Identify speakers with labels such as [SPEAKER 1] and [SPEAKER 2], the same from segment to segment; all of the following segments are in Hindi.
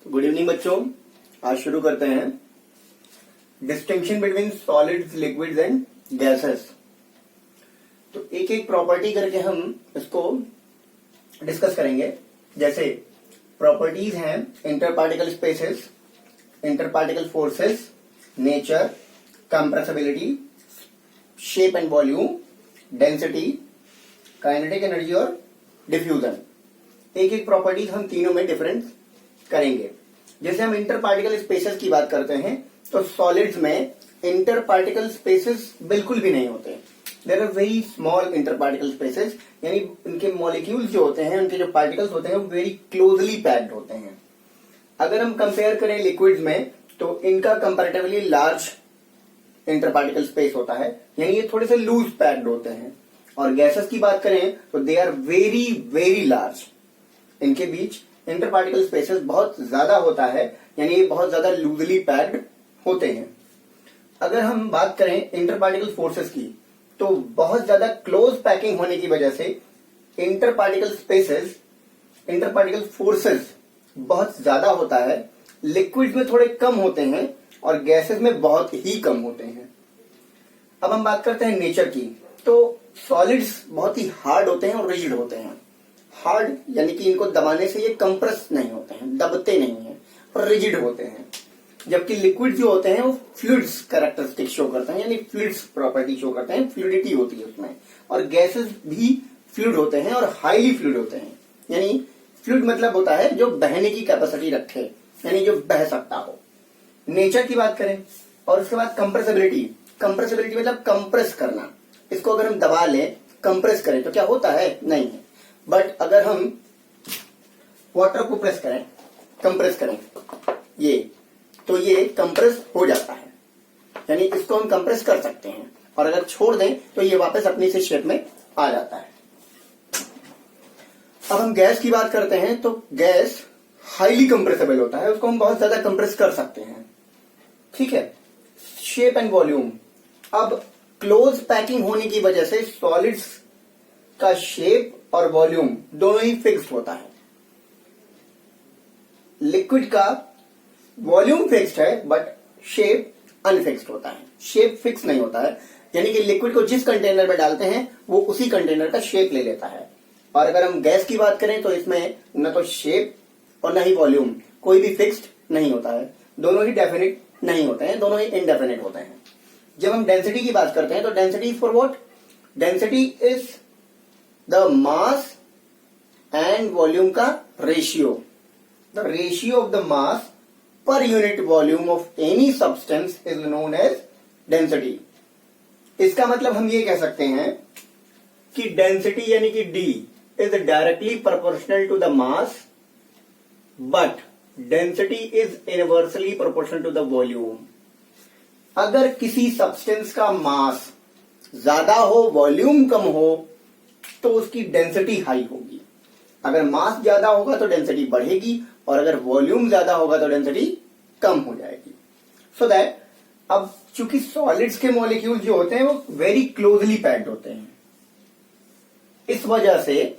[SPEAKER 1] तो गुड इवनिंग बच्चों, आज शुरू करते हैं distinction between solids, liquids and gases. तो एक एक प्रॉपर्टी करके हम इसको डिस्कस करेंगे। जैसे प्रॉपर्टीज हैं inter particle spaces, inter particle forces, nature, compressibility, shape and volume, density, kinetic energy और डिफ्यूजन। एक एक प्रॉपर्टीज हम तीनों में डिफरेंस करेंगे। जैसे हम इंटर पार्टिकल स्पेसेस की बात करते हैं तो सॉलिड्स में इंटर पार्टिकल स्पेसेस बिल्कुल भी नहीं होते। There are very small inter particle spaces, यानी उनके मॉलिक्यूल्स जो होते हैं, उनके जो पार्टिकल्स होते हैं वो वेरी क्लोजली पैक्ड होते हैं। अगर हम कंपेयर करें लिक्विड्स में तो इनका comparatively large inter particle space होता है, यानी ये थोड़े से लूज पैक्ड होते हैं। और गैसेस की बात करें तो they are very very large, इनके बीच इंटर पार्टिकल स्पेसेस बहुत ज्यादा होता है, यानी ये बहुत ज्यादा लूजली पैक्ड होते हैं। अगर हम बात करें इंटर पार्टिकल फोर्सेस की तो बहुत ज्यादा क्लोज पैकिंग होने की वजह से inter particle spaces, inter particle forces बहुत ज्यादा होता है। लिक्विड्स में थोड़े कम होते हैं और गैसेस में बहुत ही कम होते हैं। अब हम बात करते हैं नेचर की, तो सॉलिड्स बहुत ही हार्ड होते हैं और रिजिड होते हैं। हार्ड यानी कि इनको दबाने से ये कंप्रेस नहीं होते हैं, दबते नहीं हैं, और रिजिड होते हैं। जबकि लिक्विड जो होते हैं वो फ्लूइड्स कैरेक्टरिस्टिक शो करते हैं, यानी फ्लूइड्स प्रॉपर्टी शो करते हैं, फ्लूइडिटी होती है उसमें। और गैसेस भी फ्लूइड होते हैं और हाईली फ्लूइड होते हैं। यानी फ्लूइड मतलब होता है जो बहने की कैपेसिटी रखे, यानी जो बह सकता हो। नेचर की बात करें और उसके बाद कंप्रेसिबिलिटी। कंप्रेसिबिलिटी मतलब कंप्रेस करना। इसको अगर हम दबा लें, कंप्रेस करें तो क्या होता है? नहीं है। बट अगर हम वाटर को प्रेस करें, कंप्रेस करें ये, तो ये कंप्रेस हो जाता है, यानी इसको हम कंप्रेस कर सकते हैं। और अगर छोड़ दें तो ये वापस अपनी से शेप में आ जाता है। अब हम गैस की बात करते हैं तो गैस हाईली कंप्रेसेबल होता है, उसको हम बहुत ज्यादा कंप्रेस कर सकते हैं। ठीक है। Shape and volume. अब क्लोज पैकिंग होने की वजह से सॉलिड्स का शेप और वॉल्यूम दोनों ही फिक्स्ड होता है। लिक्विड का वॉल्यूम फिक्स्ड है बट शेप अनफिक्स्ड होता है। शेप फिक्स नहीं होता है, यानी कि लिक्विड को जिस कंटेनर में डालते हैं वो उसी कंटेनर का शेप ले लेता है। और अगर हम गैस की बात करें तो इसमें न तो शेप और न ही वॉल्यूम, कोई भी फिक्स्ड नहीं होता है। दोनों ही डेफिनिट नहीं होते हैं, दोनों ही इनडेफिनिट होते हैं। जब हम डेंसिटी की बात करते हैं तो density for what? Density is the mass and volume का ratio. The ratio of the mass per unit volume of any substance is known as density. इसका मतलब हम ये कह सकते हैं कि डेंसिटी यानी कि D is directly proportional to the mass, but density is inversely proportional to the volume. अगर किसी सब्सटेंस का मास ज्यादा हो, वॉल्यूम कम हो, तो उसकी डेंसिटी हाई होगी। अगर मास ज्यादा होगा तो डेंसिटी बढ़ेगी, और अगर वॉल्यूम ज्यादा होगा तो डेंसिटी कम हो जाएगी। सो दैट अब चूंकि सॉलिड्स के मॉलिक्यूल जो होते हैं वो वेरी क्लोजली पैक्ड होते हैं, इस वजह से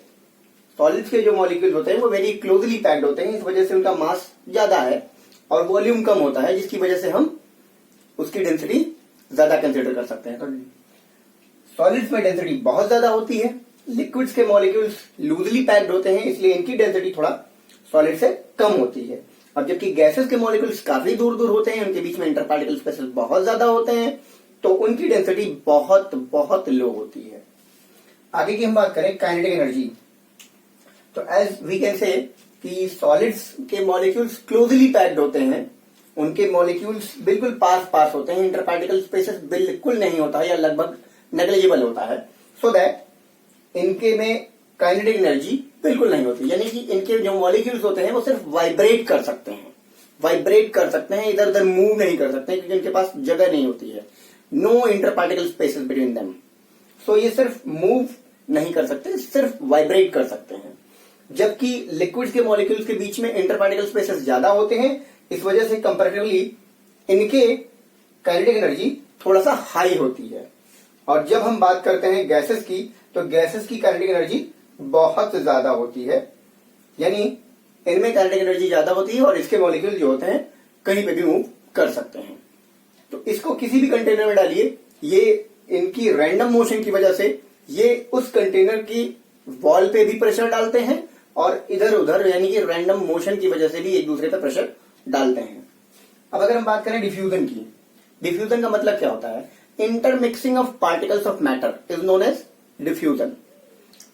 [SPEAKER 1] सॉलिड्स के जो मॉलिक्यूल होते हैं वो वेरी क्लोजली पैक्ड होते हैं। इस वजह से उनका मास ज्यादा है और वॉल्यूम कम होता है, जिसकी वजह से हम उसकी डेंसिटी ज्यादा कंसीडर कर सकते हैं। तो सॉलिड्स में डेंसिटी बहुत ज्यादा होती है, लिक्विड्स के मॉलिक्यूल्स लूजली पैक्ड होते हैं, इसलिए इनकी डेंसिटी थोड़ा सॉलिड से कम होती है। अब जबकि गैसेस के मॉलिक्यूल्स काफी दूर दूर होते हैं, उनके बीच में इंटर पार्टिकल स्पेसेस बहुत ज्यादा होते हैं, तो उनकी डेंसिटी बहुत बहुत लो होती है। आगे की हम बात करें काइनेटिक एनर्जी, तो एज वी कैन से कि सॉलिड्स के मॉलिक्यूल्स क्लोजली पैक्ड होते हैं, उनके मॉलिक्यूल्स बिल्कुल पास पास होते हैं, इंटर पार्टिकल स्पेसेस बिल्कुल नहीं होता है या लगभग नेग्लिजिबल होता है। सो दैट इनके में काइनेटिक एनर्जी बिल्कुल नहीं होती, यानी कि इनके जो मॉलिक्यूल्स होते हैं वो सिर्फ वाइब्रेट कर सकते हैं, वाइब्रेट कर सकते हैं, इधर उधर मूव नहीं कर सकते क्योंकि इनके पास जगह नहीं होती है। No inter particle spaces between them. So ये सिर्फ मूव नहीं कर सकते, सिर्फ वाइब्रेट कर सकते हैं। जबकि लिक्विड्स के मॉलिक्यूल्स के बीच में इंटर पार्टिकल स्पेसेस ज्यादा होते हैं, इस वजह से कंपैरेटिवली इनके काइनेटिक एनर्जी थोड़ा सा हाई होती है। और जब हम बात करते हैं गैसेस की, तो गैसेस की काइनेटिक एनर्जी बहुत ज्यादा होती है, यानी इनमें काइनेटिक एनर्जी ज्यादा होती है और इसके मॉलिक्यूल जो होते हैं कहीं पे भी मूव कर सकते हैं। तो इसको किसी भी कंटेनर में डालिए, ये इनकी रैंडम मोशन की वजह से ये उस कंटेनर की वॉल पे भी प्रेशर डालते हैं और इधर उधर यानी कि रैंडम मोशन की वजह से भी एक दूसरे पर प्रेशर डालते हैं। अब अगर हम बात करें डिफ्यूजन की, डिफ्यूजन का मतलब क्या होता है? Intermixing of particles of matter is known as diffusion.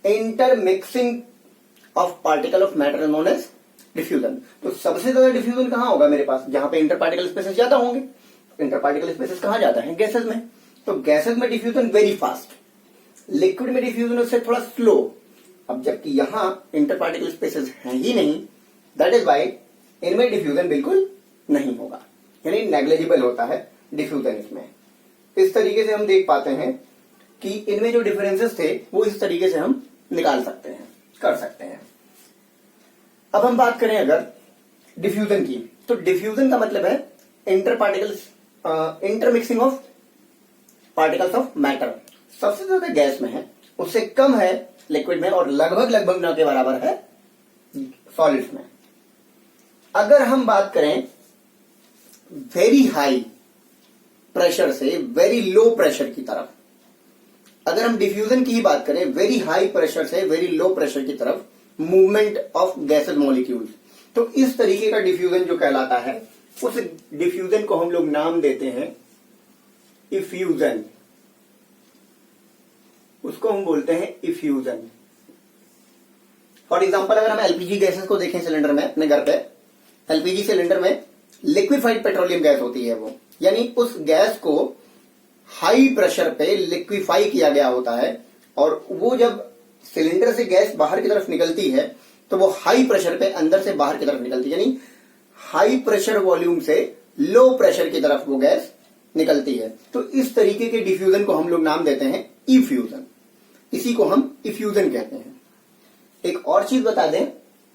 [SPEAKER 1] Intermixing of particle of matter is known as diffusion. तो सबसे ज्यादा डिफ्यूजन कहां होगा मेरे पास? जहां पे इंटर पार्टिकल स्पेसेस ज्यादा होंगे। इंटर पार्टिकल स्पेसेस कहां जाता है? गैसेस में। तो गैसेस में डिफ्यूजन वेरी फास्ट, लिक्विड में डिफ्यूजन उससे थोड़ा स्लो। अब जबकि यहां इंटर पार्टिकल स्पेसेस हैं ही नहीं, दैट इज वाई इनमें डिफ्यूजन बिल्कुल नहीं होगा, यानी नेग्लिजिबल होता है डिफ्यूजन इसमें। इस तरीके से हम देख पाते हैं कि इनमें जो डिफरेंसेस थे वो इस तरीके से हम निकाल सकते हैं, कर सकते हैं। अब हम बात करें अगर डिफ्यूजन की, तो डिफ्यूजन का मतलब है inter particles intermixing of particles of matter. सबसे ज्यादा गैस में है, उससे कम है लिक्विड में और लगभग लगभग न के बराबर है सॉलिड्स में। अगर हम बात करें वेरी हाई प्रेशर से वेरी लो प्रेशर की तरफ, अगर हम डिफ्यूजन की ही बात करें, वेरी हाई प्रेशर से वेरी लो प्रेशर की तरफ मूवमेंट ऑफ गैसेस मॉलिक्यूल्स, तो इस तरीके का डिफ्यूजन जो कहलाता है, उस डिफ्यूजन को हम लोग नाम देते हैं इफ्यूजन। उसको हम बोलते हैं इफ्यूजन। फॉर एग्जाम्पल अगर हम एलपीजी गैसेस को देखें सिलेंडर में अपने घर पे, एलपीजी सिलेंडर में लिक्विफाइड पेट्रोलियम गैस होती है वो, यानी उस गैस को हाई प्रेशर पे लिक्विफाई किया गया होता है और वो जब सिलेंडर से गैस बाहर की तरफ निकलती है तो वो हाई प्रेशर पे अंदर से बाहर की तरफ निकलती है, यानी हाई प्रेशर वॉल्यूम से लो प्रेशर की तरफ वो गैस निकलती है। तो इस तरीके के डिफ्यूजन को हम लोग नाम देते हैं इफ्यूजन। इसी को हम इफ्यूजन कहते हैं। एक और चीज बता दें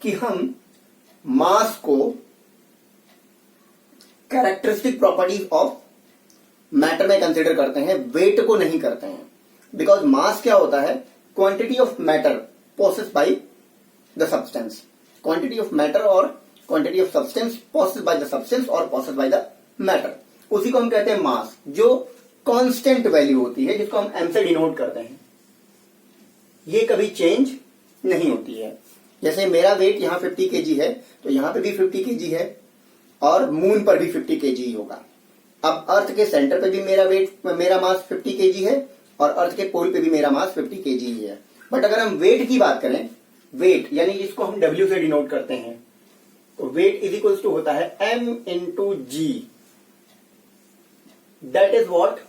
[SPEAKER 1] कि हम मास को कैरेक्टरिस्टिक प्रॉपर्टीज ऑफ मैटर में कंसीडर करते हैं, वेट को नहीं करते हैं। बिकॉज मास क्या होता है? Quantity of matter possessed by the substance. Quantity of matter और quantity of substance possessed by the substance और पोसेस्ड बाय द मैटर, उसी को हम कहते हैं मास, जो कांस्टेंट वैल्यू होती है, जिसको हम एम से डिनोट करते हैं। ये कभी चेंज नहीं होती है। जैसे मेरा वेट यहां 50 केजी है, तो यहां पे भी 50 केजी है और मून पर भी 50 केजी ही होगा। अब अर्थ के सेंटर पे भी मेरा मास 50 केजी है और अर्थ के पोल पे भी मेरा मास 50 केजी ही है। बट अगर हम वेट की बात करें, वेट यानी जिसको हम W से डिनोट करते हैं, तो वेट इज इक्वल्स टू होता है M into g. That is what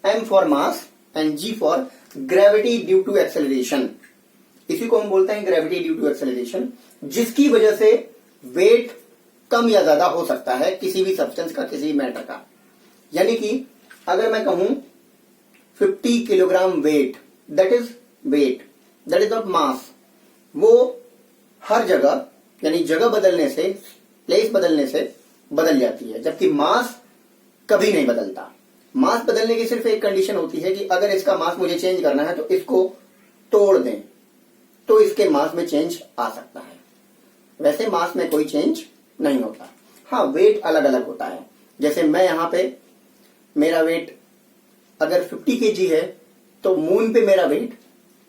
[SPEAKER 1] M for mass and G for gravity due to acceleration. इसी को हम बोलते हैं ग्रेविटी ड्यू टू एक्सेलरेशन, जिसकी वजह से वेट कम या ज्यादा हो सकता है किसी भी सब्सटेंस का, किसी भी मैटर का। यानी कि अगर मैं कहूं 50 kilogram weight, that is weight, that is not mass. वो हर जगह यानी जगह बदलने से, प्लेस बदलने से बदल जाती है, जबकि मास कभी नहीं बदलता। मास बदलने की सिर्फ एक कंडीशन होती है कि अगर इसका मास मुझे चेंज करना है तो इसको तोड़ दें, तो इसके मास में चेंज आ सकता है। वैसे मास में कोई चेंज नहीं होता। हाँ, वेट अलग अलग होता है। जैसे मैं यहां पे, मेरा वेट अगर 50 केजी है तो मून पे मेरा वेट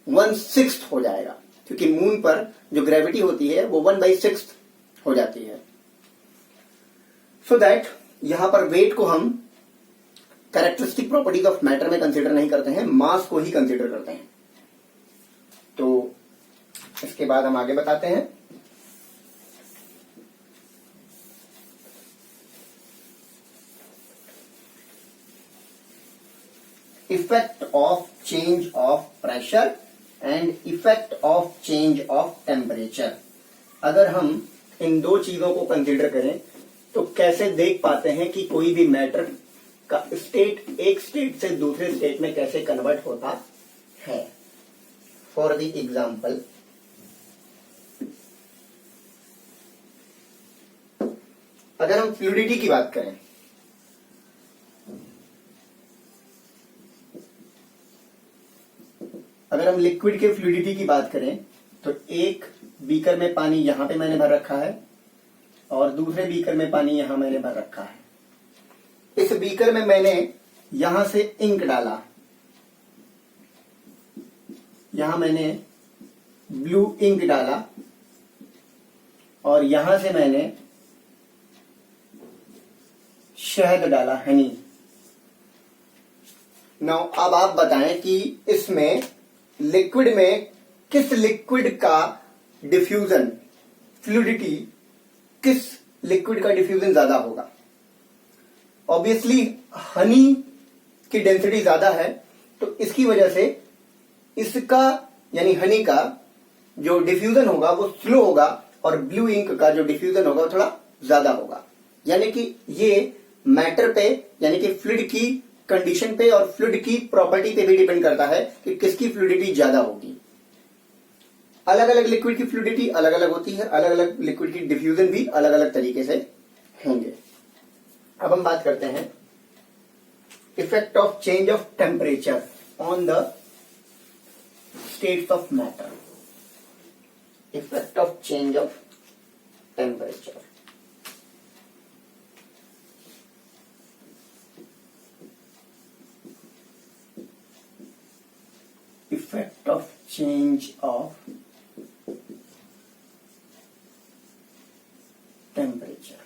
[SPEAKER 1] 1/6 हो जाएगा, क्योंकि मून पर जो ग्रेविटी होती है वो 1/6 हो जाती है। सो दैट यहां पर वेट को हम कैरेक्टरिस्टिक प्रॉपर्टीज ऑफ मैटर में कंसीडर नहीं करते हैं, मास को ही कंसीडर करते हैं। तो इसके बाद हम आगे बताते हैं। Effect of change of pressure and effect of change of temperature. अगर हम इन दो चीजों को कंसीडर करें तो कैसे देख पाते हैं कि कोई भी मैटर का स्टेट एक स्टेट से दूसरे स्टेट में कैसे कन्वर्ट होता है। फॉर द एग्जाम्पल, अगर हम फ्लूइडिटी की बात करें, अगर हम लिक्विड के फ्लूइडिटी की बात करें, तो एक बीकर में पानी यहां पे मैंने भर रखा है और दूसरे बीकर में पानी यहां मैंने भर रखा है। इस बीकर में मैंने यहां से इंक डाला, यहां मैंने ब्लू इंक डाला और यहां से मैंने शहद डाला, हनी। नाउ अब आप बताएं कि इसमें लिक्विड में किस लिक्विड का डिफ्यूजन, फ्लूइडिटी, किस लिक्विड का डिफ्यूजन ज्यादा होगा। ऑब्वियसली हनी की डेंसिटी ज्यादा है, तो इसकी वजह से इसका यानी हनी का जो डिफ्यूजन होगा वो स्लो होगा और ब्लू इंक का जो डिफ्यूजन होगा वो थोड़ा ज्यादा होगा। यानी कि ये मैटर पे यानी कि फ्लूइड की कंडीशन पे और फ्लूइड की प्रॉपर्टी पे भी डिपेंड करता है कि किसकी फ्लूइडिटी ज्यादा होगी। अलग अलग लिक्विड की फ्लूइडिटी अलग अलग होती है, अलग अलग लिक्विड की डिफ्यूजन भी अलग अलग तरीके से होंगे। अब हम बात करते हैं effect of change of temperature on the states of matter. Effect of change of temperature. Effect of change of temperature.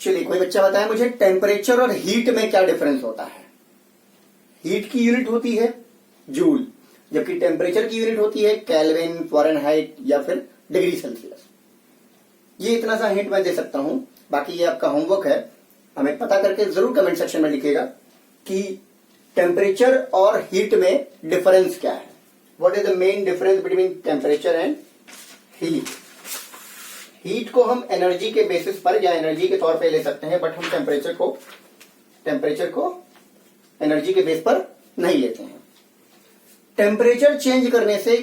[SPEAKER 1] चलिए कोई बच्चा बताए मुझे टेम्परेचर और हीट में क्या डिफरेंस होता है। हीट की यूनिट होती है जूल, जबकि टेम्परेचर की यूनिट होती है केल्विन, फ़ारेनहाइट या फिर डिग्री सेल्सियस। ये इतना सा हिंट मैं दे सकता हूं, बाकी ये आपका होमवर्क है, हमें पता करके जरूर कमेंट सेक्शन में लिखिएगा कि टेम्परेचर और हीट में डिफरेंस क्या है। What is the main difference between temperature and heat. Heat को हम एनर्जी के बेसिस पर या एनर्जी के तौर पे ले सकते हैं, बट हम टेम्परेचर को एनर्जी के बेस पर नहीं लेते हैं। टेम्परेचर चेंज करने से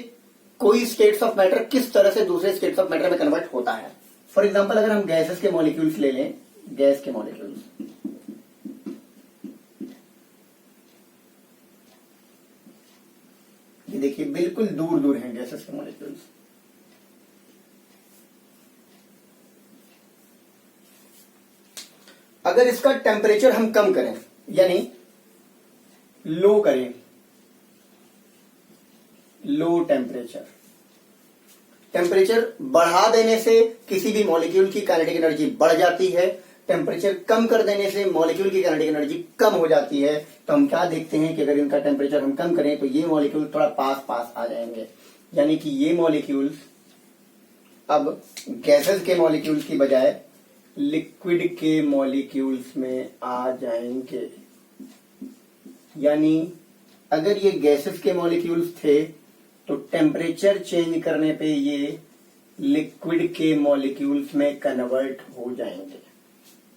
[SPEAKER 1] कोई स्टेट्स ऑफ मैटर किस तरह से दूसरे स्टेट्स ऑफ मैटर में कन्वर्ट होता है। फॉर एग्जाम्पल अगर हम गैसेस के मॉलिक्यूल्स ले लें, गैस के मॉलिक्यूल्स, ये देखिए बिल्कुल दूर दूर हैं गैसेस के मॉलिक्यूल्स। अगर इसका टेम्परेचर हम कम करें यानी लो करें, लो टेम्परेचर बढ़ा देने से किसी भी मॉलिक्यूल की काइनेटिक एनर्जी बढ़ जाती है, टेम्परेचर कम कर देने से मॉलिक्यूल की काइनेटिक एनर्जी कम हो जाती है। तो हम क्या देखते हैं कि अगर इनका टेम्परेचर हम कम करें तो ये मॉलिक्यूल थोड़ा पास पास आ जाएंगे, यानी कि ये मॉलिक्यूल्स अब गैसेस के मॉलिक्यूल्स की बजाय लिक्विड के मॉलिक्यूल्स में आ जाएंगे। यानी अगर ये गैसेस के मॉलिक्यूल्स थे तो टेम्परेचर चेंज करने पे ये लिक्विड के मॉलिक्यूल्स में कन्वर्ट हो जाएंगे।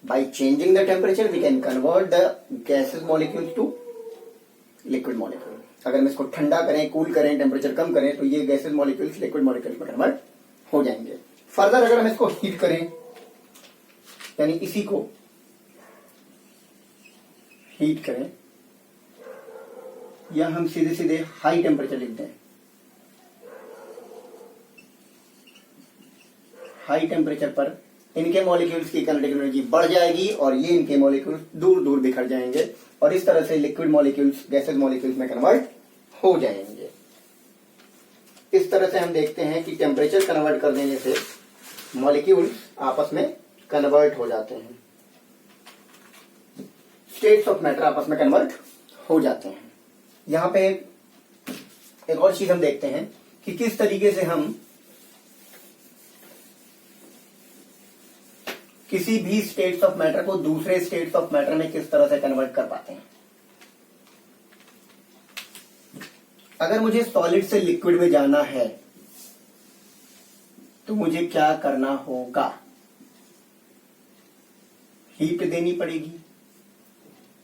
[SPEAKER 1] By changing the temperature, we can convert the gaseous molecules to liquid molecule. अगर हम इसको ठंडा करें, कूल करें, टेम्परेचर कम करें तो ये गैसेस मॉलिक्यूल्स लिक्विड मॉलिक्यूल्स में कन्वर्ट हो जाएंगे। फर्दर अगर हम इसको हीट करें यानी इसी को हीट करें या हम सीधे सीधे हाई टेम्परेचर लिख दें, हाई टेम्परेचर पर इनके मॉलिक्यूल्स की काइनेटिक एनर्जी बढ़ जाएगी और ये इनके मॉलिक्यूल्स दूर दूर बिखर जाएंगे और इस तरह से लिक्विड मॉलिक्यूल्स गैसेस मॉलिक्यूल्स में कन्वर्ट हो जाएंगे। इस तरह से हम देखते हैं कि टेम्परेचर कन्वर्ट कर देने से मॉलिक्यूल्स आपस में कन्वर्ट हो जाते हैं, स्टेट्स ऑफ मैटर आपस में कन्वर्ट हो जाते हैं। यहां पे एक और चीज हम देखते हैं कि किस तरीके से हम किसी भी स्टेट्स ऑफ मैटर को दूसरे स्टेट्स ऑफ मैटर में किस तरह से कन्वर्ट कर पाते हैं। अगर मुझे सॉलिड से लिक्विड में जाना है तो मुझे क्या करना होगा, हीट देनी पड़ेगी,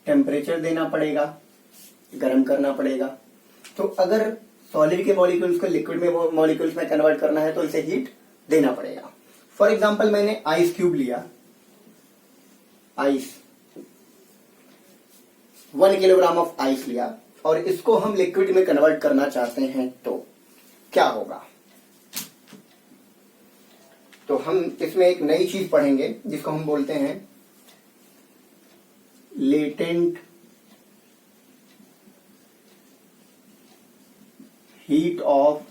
[SPEAKER 1] टेम्परेचर देना पड़ेगा, गर्म करना पड़ेगा। तो अगर सॉलिड के मॉलिक्यूल्स को लिक्विड में मॉलिक्यूल्स में कन्वर्ट करना है तो इसे हीट देना पड़ेगा। फॉर एग्जाम्पल मैंने आइस क्यूब लिया, आइस 1 किलोग्राम ऑफ आइस लिया और इसको हम लिक्विड में कन्वर्ट करना चाहते हैं तो क्या होगा? तो हम इसमें एक नई चीज पढ़ेंगे जिसको हम बोलते हैं latent heat of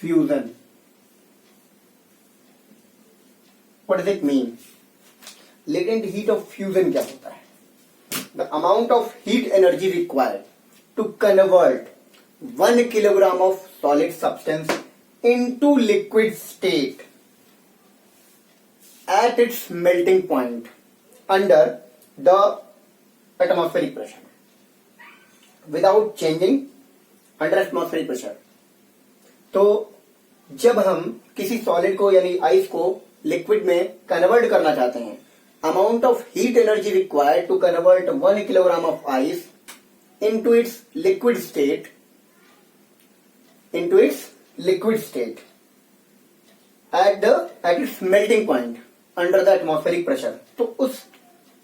[SPEAKER 1] fusion. What does it mean? Latent heat of fusion क्या होता है? The amount of heat energy required to convert 1 kilogram of solid substance into liquid state at its melting point under the atmospheric pressure without changing under atmospheric pressure। तो जब हम किसी सॉलिड को यानी आइस को लिक्विड में कन्वर्ट करना चाहते हैं, amount of heat energy required to convert 1 kilogram of ice into its liquid state at its melting point under the atmospheric pressure। तो उस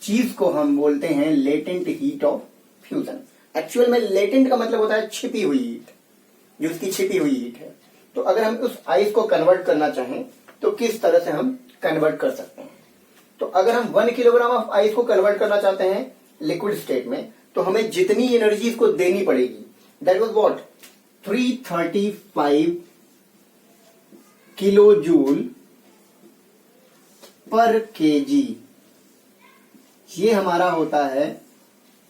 [SPEAKER 1] चीज को हम बोलते हैं latent heat of fusion. Actual में लेटेंट का मतलब होता है छिपी हुई हीट, जो उसकी छिपी हुई हीट है। तो अगर हम उस आइस को कन्वर्ट करना चाहें तो किस तरह से हम कन्वर्ट कर सकते हैं? तो अगर हम 1 किलोग्राम ऑफ आइस को कन्वर्ट करना चाहते हैं लिक्विड स्टेट में, तो हमें जितनी एनर्जी इसको देनी पड़ेगी, that was what 335 kilo joule पर केजी। ये हमारा होता है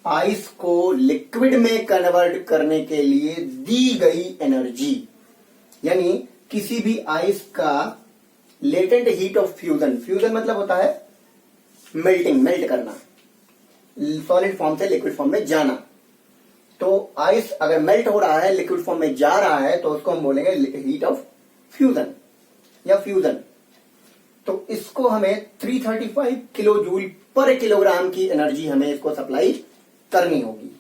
[SPEAKER 1] आइस को लिक्विड में कन्वर्ट करने के लिए दी गई एनर्जी। यानी किसी भी आइस का latent heat of fusion, fusion मतलब होता है मेल्टिंग, मेल्ट करना, सॉलिड फॉर्म से लिक्विड फॉर्म में जाना। तो आइस अगर मेल्ट हो रहा है, लिक्विड फॉर्म में जा रहा है, तो उसको हम बोलेंगे हीट ऑफ फ्यूजन या फ्यूजन। तो इसको हमें 335 किलो जूल पर किलोग्राम की एनर्जी हमें इसको सप्लाई करनी होगी,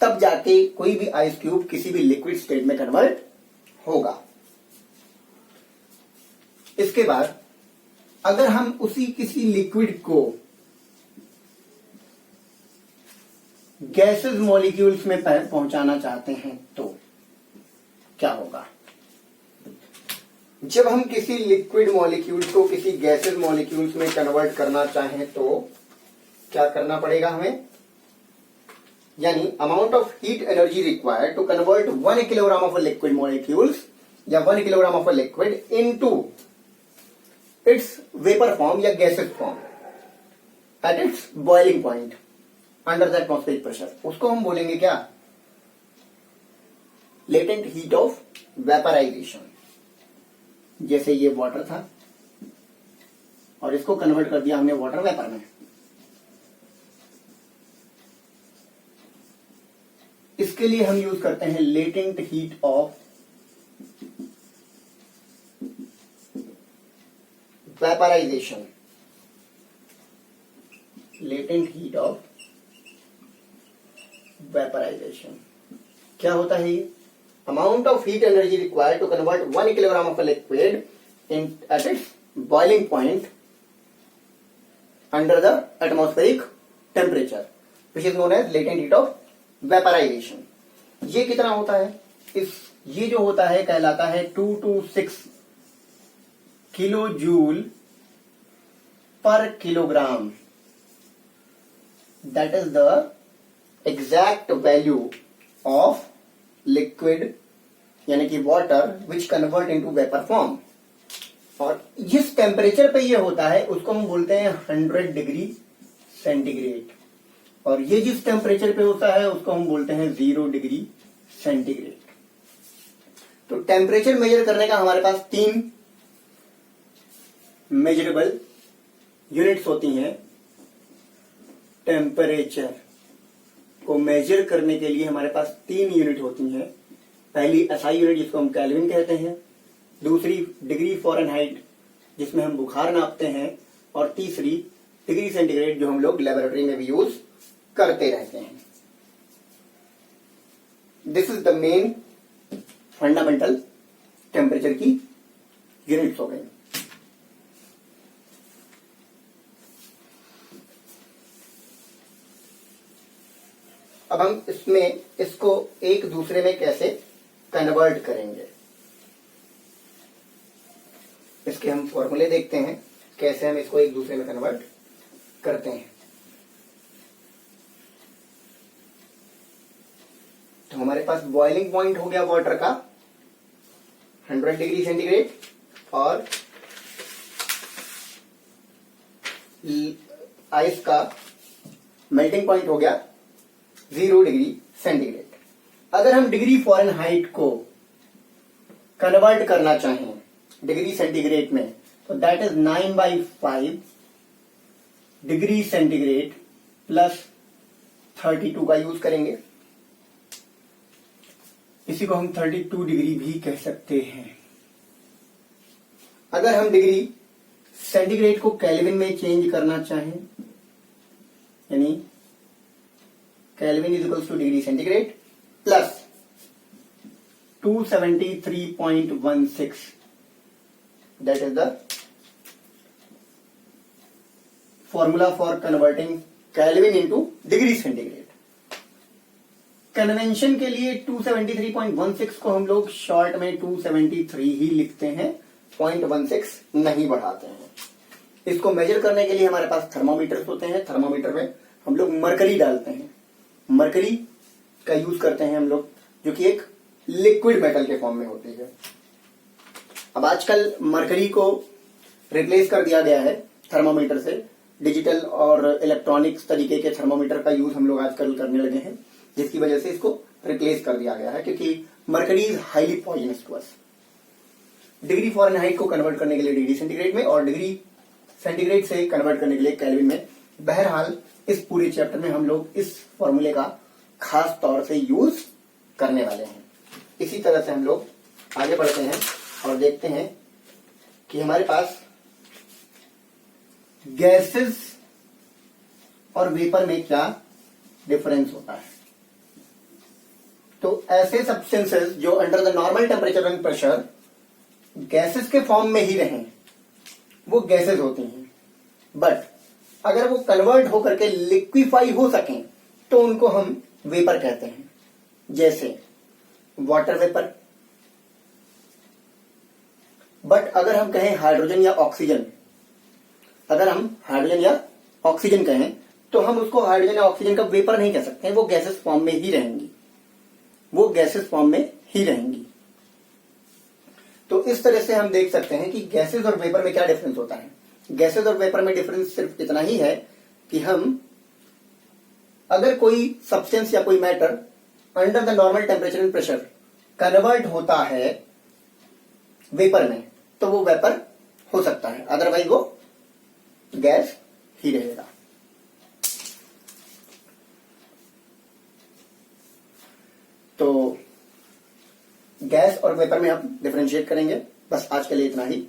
[SPEAKER 1] तब जाके कोई भी आइस क्यूब किसी भी लिक्विड स्टेट में कन्वर्ट होगा। इसके बाद अगर हम उसी किसी लिक्विड को गैसेस मॉलिक्यूल्स में पहुंचाना चाहते हैं तो क्या होगा? जब हम किसी लिक्विड मॉलिक्यूल्स को किसी गैसेस मॉलिक्यूल्स में कन्वर्ट करना चाहें तो क्या करना पड़ेगा हमें? यानी amount of heat energy required to convert 1 kilogram of liquid molecules या 1 kilogram of liquid into its vapour form या gases form at its boiling point under the atmospheric pressure, उसको हम बोलेंगे क्या? Latent heat of vaporisation. जैसे ये वाटर था और इसको कन्वर्ट कर दिया हमने वाटर वेपर में। इसके लिए हम यूज करते हैं latent heat of vaporization. Latent heat of vaporization क्या होता है? ये amount of heat energy required to convert 1 kilogram of liquid in at its boiling point under the atmospheric temperature which is known as latent heat of vaporization. ये कितना होता है? ये जो होता है कहलाता है 226 किलो जूल पर kilogram. That is the exact value of liquid यानी कि water which convert into vapour form. और जिस टेम्परेचर पे ये होता है उसको हम बोलते हैं 100 डिग्री सेंटीग्रेड, और ये जिस टेम्परेचर पे होता है उसको हम बोलते हैं 0 डिग्री सेंटीग्रेड। तो टेम्परेचर मेजर करने का हमारे पास 3 मेजरेबल यूनिट्स होती हैं। टेम्परेचर को मेजर करने के लिए हमारे पास 3 यूनिट होती हैं। पहली एसआई यूनिट जिसको हम केल्विन कहते हैं, दूसरी डिग्री फ़ारेनहाइट जिसमें हम बुखार नापते हैं, और तीसरी डिग्री सेंटीग्रेड जो हम लोग लेबोरेटरी में भी यूज करते रहते हैं। This is the main fundamental temperature की यूनिट्स हो गई। अब हम इसमें इसको एक दूसरे में कैसे कन्वर्ट करेंगे, इसके हम फॉर्मूले देखते हैं कैसे हम इसको एक दूसरे में कन्वर्ट करते हैं। तो हमारे पास बॉइलिंग पॉइंट हो गया वाटर का 100 डिग्री सेंटीग्रेड और आइस का मेल्टिंग पॉइंट हो गया 0 डिग्री सेंटीग्रेड। अगर हम डिग्री फ़ारेनहाइट को कन्वर्ट करना चाहें डिग्री सेंटीग्रेड में, तो that is 9/5 degree centigrade plus 32 का यूज करेंगे। इसी को हम 32 डिग्री भी कह सकते हैं। अगर हम डिग्री सेंटीग्रेड को केल्विन में चेंज करना चाहें, यानी kelvin is equals two degree centigrade plus 273.16, that is the formula for converting kelvin into degree centigrade. Convention के लिए 273.16 को हम लोग शॉर्ट में 273 ही लिखते हैं, 0.16 नहीं बढ़ाते हैं। इसको मेजर करने के लिए हमारे पास थर्मोमीटर्स होते हैं। थर्मोमीटर में हम लोग मरकरी डालते हैं, मरकरी का यूज करते हैं हम लोग, जो कि एक लिक्विड मेटल के फॉर्म में होती है। अब आजकल मरकरी को रिप्लेस कर दिया गया है थर्मोमीटर से। डिजिटल और इलेक्ट्रॉनिक्स तरीके के थर्मोमीटर का यूज हम लोग आजकल करने लगे हैं, जिसकी वजह से इसको रिप्लेस कर दिया गया है, क्योंकि mercury is highly poisonous to us. Degree Fahrenheit को कन्वर्ट करने के लिए डिग्री सेंटीग्रेड में और डिग्री सेंटीग्रेड से कन्वर्ट करने के लिए केल्विन में। बहरहाल इस पूरे चैप्टर में हम लोग इस फॉर्मूले का खास तौर से यूज करने वाले हैं। इसी तरह से हम लोग आगे बढ़ते हैं और देखते हैं कि हमारे पास गैसेस और वेपर में क्या डिफरेंस होता है। तो ऐसे सब्सटेंसेस जो under the normal temperature and pressure gases के फॉर्म में ही रहें, वो गैसेस होती हैं, बट अगर वो कन्वर्ट होकर के लिक्विफाई हो सकें तो उनको हम वेपर कहते हैं। जैसे वाटर वेपर। बट अगर हम कहें हाइड्रोजन या ऑक्सीजन, अगर हम हाइड्रोजन या ऑक्सीजन कहें तो हम उसको हाइड्रोजन या ऑक्सीजन का वेपर नहीं कह सकते हैं, वो गैसेस फॉर्म में ही रहेंगी, वो गैसेस फॉर्म में ही रहेंगी। तो इस तरह से हम देख सकते हैं कि गैसेस और वेपर में क्या डिफरेंस होता है। गैसेस और वेपर में डिफरेंस सिर्फ इतना ही है कि हम अगर कोई सब्सटेंस या कोई matter under the normal temperature and pressure convert होता है वेपर में, तो वो वेपर हो सकता है, अदरवाइज वो गैस ही रहेगा। तो गैस और वेपर में हम डिफरेंशिएट करेंगे। बस आज के लिए इतना ही।